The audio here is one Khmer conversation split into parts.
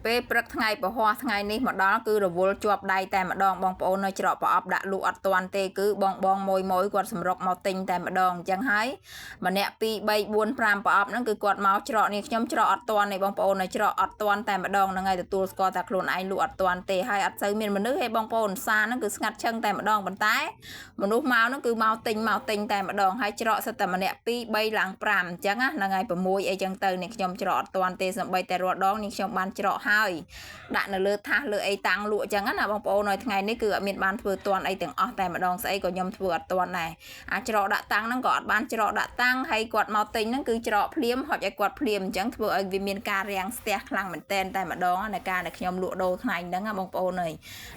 ពេលព្រឹកថ្ងៃពហុថ្ងៃនេះមកដល់គឺរវល់ជាប់ដៃតែម្ដងបងប្អូននៅច្រកប្រអប់ដាក់លក់អត់ទាន់ទេគឺបងមួយគាត់សម្រុកមកទិញតែម្ដងអញ្ចឹងហើយម្នាក់2 3 4 5ប្រអប់ហ្នឹងគឺគាត់មកច្រកនេះខ្ញុំច្រកអត់ទាន់ទេបងប្អូននៅច្រកអត់ទាន់តែម្ដងហ្នឹងហើយទទួលស្គាល់ថាខ្លួនឯងលក់អត់ទាន់ទេហើយអត់សូវមានមនុស្សទេបងប្អូនសារហ្នឹងគឺស្ងាត់ឈឹងតែម្ដងប៉ុន្តែមនុស្សមកហ្នឹងគឺមកទិញតែម្ដងហើយច្រកសិតតែម្នាក់2 3ឡើង5អញ្ចឹងណាហ្នឹងហើយ6អីចឹងទៅនេះខ្ញុំច្រកអត់ទាន់ទេសម្បីតែរាល់ដងនេះខ្ញុំបានច្រកហើយដាក់នៅលើថាសលើអីតាំងលក់អញ្ចឹងណាបងប្អូននៅថ្ងៃនេះគឺអត់មានបានធ្វើទាន់អីទាំងអស់តែម្ដងស្អីក៏ខ្ញុំធ្វើអត់ទាន់ដែរអាចច្រកដាក់តាំងហ្នឹងក៏អត់បានច្រកដាក់តាំងហើយគាត់មកទិញហ្នឹងគឺច្រកភ្លាមហុចឲ្យគាត់ភ្លាមអញ្ចឹងធ្វើឲ្យវាមានការរាំងស្ទះខ្លាំងមែនតែម្ដងในការដែលខ្ញុំលក់ដូរថ្ងៃហ្នឹងបងប្អូនអើយ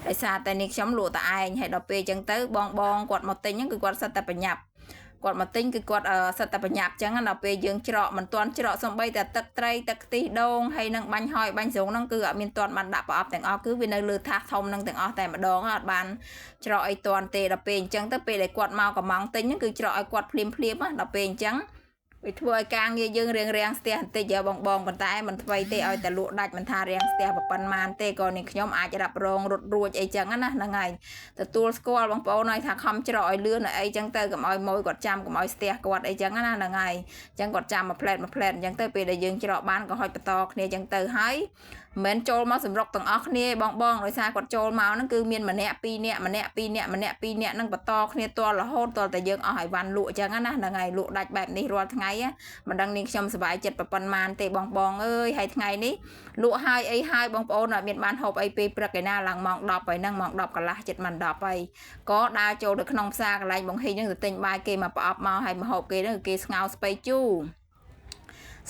ដោយសារតែនេះខ្ញុំលក់តែឯងហើយដល់ពេលអញ្ចឹងទៅបងគាត់មកទិញហ្នឹងគឺគាត់សិតតែប្រញាប់គាត់មកទិញគឺគាត់សិតតែប្រញាប់អញ្ចឹងដល់ពេលយើងច្រកមិនទាន់ច្រកសំបីតែទឹកត្រីទឹកខ្ទិះដូងហើយនឹងបាញ់ហយបាញ់ស្រុងហ្នឹងគឺអត់មានទាន់បានដាក់ប្រអប់ទាំងអស់គឺវានៅលើថាសធំហ្នឹងទាំងអស់តែម្ដងអត់បានច្រកអីទាន់ទេដល់ពេលអញ្ចឹងទៅពេលដែលគាត់មកកំងទិញហ្នឹងគឺច្រកឲ្យគាត់ភ្លាមដល់ពេលអញ្ចឹងវាធ្វើឲ្យការងារយើងរាំងស្ទះបន្តិចបងប៉ុន្តែមិនថ្មីទេឲ្យតែលក់ដាច់មិនថារាំងស្ទះប៉ុណ្ណាទេក៏នេះខ្ញុំអាចរ៉ាប់រងរត់រួចអីចឹងណាហ្នឹងហើយទទួលស្គាល់បងប្អូនឲ្យថាខំច្រកឲ្យលឿនអីចឹងទៅកុំឲ្យម៉ួយគាត់ចាំកុំឲ្យស្ទះគាត់អីចឹងណាហ្នឹងហើយអញ្ចឹងគាត់ចាំមួយផ្លែតអញ្ចឹងទៅពេលដែលយើងច្រកបានក៏ហុចបន្តគ្នាអញ្ចឹងទៅហើយមិនចូលមកសម្រុកទាំងអស់គ្នាបងដោយសារគាត់ចូលមកហ្នឹងគឺមានម្នាក់2នាក់ម្នាក់2នាក់ហ្នឹងបន្តគ្នាទាល់រហូតទាល់តែយើងអស់ឲ្យវ៉ាន់លក់អញ្ចឹងណាហ្នឹងហើយលក់ដាច់បែបនេះរាល់ថ្ងៃមិនដឹងនេះខ្ញុំសប្បាយចិត្តប៉ុណ្ណាទេបងអើយហើយថ្ងៃនេះលក់ហើយអីហើយបងប្អូនអត់មានបានហូបអីពេលព្រឹកឯណាឡើងម៉ោង10ហើយហ្នឹងម៉ោង10កន្លះចិត្តម៉ោង10ហើយក៏ដើរចូលទៅក្នុងផ្សារកន្លែងបងហ៊ីងហ្នឹងទៅទិញបាយគេមកប្រអប់មកហើយមកហូបគេហ្នឹងគេស្ងោរស្ពៃជូរ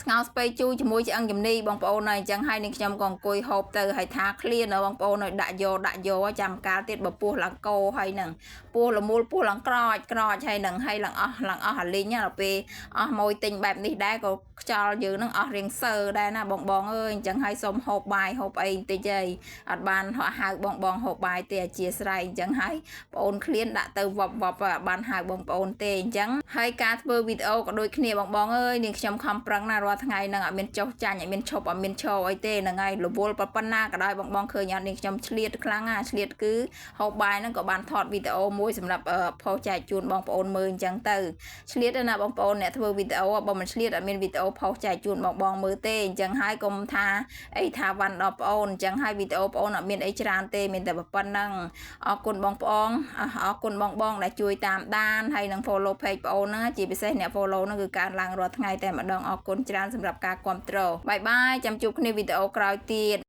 ស្ងោរស្ពៃជូរជាមួយឆ្អឹងជំនីបងប្អូនហើយអញ្ចឹងហើយនេះខ្ញុំក៏អង្គុយហូបទៅហើយថាឃ្លានបងប្អូនឲ្យដាក់យកចាំកាលទៀតបើពោះឡើងកោហើយហ្នឹងពោះលមូលពោះឡើងក្រោចហើយហ្នឹងហើយឡើងអស់អាលីងដល់ពេលអស់មួយទិញបែបនេះដែរក៏ខ្យល់យើងហ្នឹងអស់រៀងសើដែរណាបងអើយអញ្ចឹងហើយសូមហូបបាយហូបអីបន្តិចអីអត់បានហៅបងហូបបាយទេអធិស្ឋានអញ្ចឹងហើយបងអូនឃ្លានដាក់ទៅវប់បានហៅបងប្អូនទេអញ្ចឹងហើយការធ្វើវីដេអូក៏ដូចគ្នាបងអើយនាងខ្ញុំខំប្រឹងណារាល់ថ្ងៃហ្នឹងអត់មានចុះចាញ់អត់មានឈប់អត់មានឈរអីទេហ្នឹងហើយរវល់ប៉ុណ្ណាក៏ដោយបងឃើញអត់នាងខ្ញុំឆ្លៀតខ្លាំងណាឆ្លៀតគឺហូបបាយហ្នឹងក៏បានថតវីដេអូមួយសម្រាប់ផុសចែកជូនបងប្អូនមើលអញ្ចឹងទៅឆ្លៀតណាបងប្អូនអ្នកធ្វើវីដេអូបើមិនឆ្លៀតអត់មានវីដេអូផុសចែកជូនបងមើលទេអញ្ចឹងហើយកុំថាអីថាវ៉ាន់ដល់បងអូនអញ្ចឹងហើយវីដេអូបងអូនអត់មានអីច្រើនទេមានតែប៉ុណ្្នឹងអរគុណបងប្អូនអរគុណបងដែលជួយតាមដានហើយនឹង follow page បងអូនហ្នឹងជាពិសេសអ្នក follow ហ្នឹងគឺកើនឡើងរាល់ថ្ងៃតែម្ដងអរគុណច្រើនសម្រាប់ការគាំទ្របាយចាំជួបគ្នាវីដេអូក្រោយទៀត